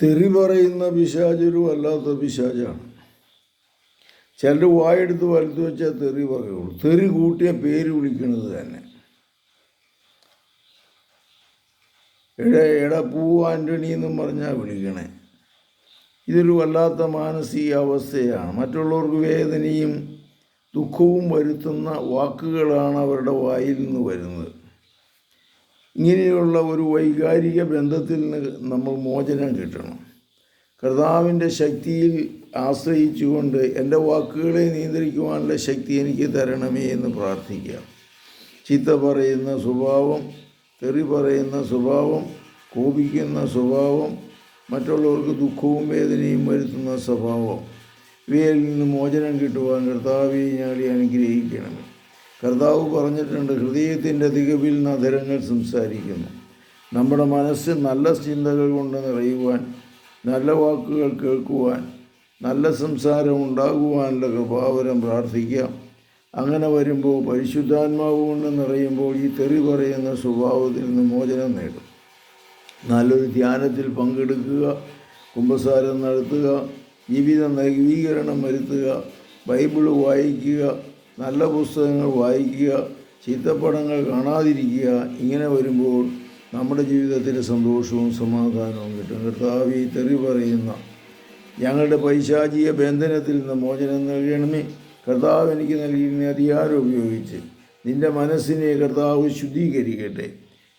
തെറി പറയുന്ന പിശാചൊരു വല്ലാത്ത പിശാചാണ്. ചിലർ വായെടുത്ത് വലുത്ത് വെച്ചാൽ തെറി പറയുള്ളൂ. തെറി കൂട്ടിയ പേര് വിളിക്കുന്നത് തന്നെ. എടാ പൂ ആൻ്റണി എന്നും പറഞ്ഞാൽ വിളിക്കണേ. ഇതൊരു വല്ലാത്ത മാനസിക അവസ്ഥയാണ്. മറ്റുള്ളവർക്ക് വേദനയും ദുഃഖവും വരുത്തുന്ന വാക്കുകളാണ് അവരുടെ വായിൽ നിന്ന് വരുന്നത്. ഇങ്ങനെയുള്ള ഒരു വൈകാരിക ബന്ധത്തിൽ നിന്ന് നമ്മൾ മോചനം കിട്ടണം. കർത്താവിൻ്റെ ശക്തിയിൽ ആശ്രയിച്ചുകൊണ്ട് എൻ്റെ വാക്കുകളെ നിയന്ത്രിക്കുവാനുള്ള ശക്തി എനിക്ക് തരണമേ എന്ന് പ്രാർത്ഥിക്കാം. ചീത്ത പറയുന്ന സ്വഭാവം, തെറി പറയുന്ന സ്വഭാവം, കോപിക്കുന്ന സ്വഭാവം, മറ്റുള്ളവർക്ക് ദുഃഖവും വേദനയും വരുത്തുന്ന സ്വഭാവം, ഇവയിൽ നിന്ന് മോചനം കിട്ടുവാൻ കർത്താവെ ഞങ്ങളെ അനുഗ്രഹിക്കണമേ. കർത്താവ് പറഞ്ഞിട്ടുണ്ട്, ഹൃദയത്തിൻ്റെ തികവിൽ അധരങ്ങൾ സംസാരിക്കുന്നു. നമ്മുടെ മനസ്സ് നല്ല ചിന്തകൾ കൊണ്ട് നിറയുവാൻ, നല്ല വാക്കുകൾ കേൾക്കുവാൻ, നല്ല സംസാരം ഉണ്ടാകുവാനുള്ള കൃപാവരം പ്രാർത്ഥിക്കാം. അങ്ങനെ വരുമ്പോൾ പരിശുദ്ധാത്മാവ് കൊണ്ട് നിറയുമ്പോൾ ഈ തെറി പറയുന്ന സ്വഭാവത്തിൽ നിന്ന് മോചനം നേടും. നല്ലൊരു ധ്യാനത്തിൽ പങ്കെടുക്കുക, കുമ്പസാരം നടത്തുക, ജീവിത നവീകരണം വരുത്തുക, ബൈബിള് വായിക്കുക, നല്ല പുസ്തകങ്ങൾ വായിക്കുക, ചിത്രപ്പടങ്ങൾ കാണാതിരിക്കുക. ഇങ്ങനെ വരുമ്പോൾ നമ്മുടെ ജീവിതത്തിൽ സന്തോഷവും സമാധാനവും കിട്ടും. കർത്താവേ, തെറി പറയുന്ന ഞങ്ങളുടെ പൈശാചിക ബന്ധനത്തിൽ നിന്ന് മോചനം നൽകണമേ. കർത്താവ് എനിക്ക് നൽകിയിരുന്ന അധികാരം ഉപയോഗിച്ച് നിൻ്റെ മനസ്സിനെ കർത്താവ് ശുദ്ധീകരിക്കട്ടെ.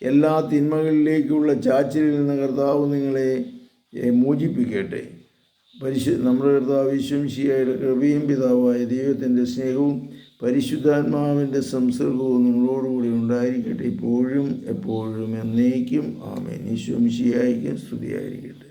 എല്ലാ തിന്മകളിലേക്കുള്ള ചാച്ചിലിൽ നിന്ന് കർത്താവ് നിങ്ങളെ മോചിപ്പിക്കട്ടെ. നമ്മുടെ കർത്താവ് യേശുമിശിഹായുടെ കൃപയും പിതാവായ ദൈവത്തിൻ്റെ സ്നേഹവും പരിശുദ്ധാത്മാവിൻ്റെ സംസർഗവും നിങ്ങളോടുകൂടി ഉണ്ടായിരിക്കട്ടെ, ഇപ്പോഴും എപ്പോഴും എന്നേക്കും. ആമേൻ. യേശുമിശിഹായ്ക്ക് സ്തുതിയായിരിക്കട്ടെ.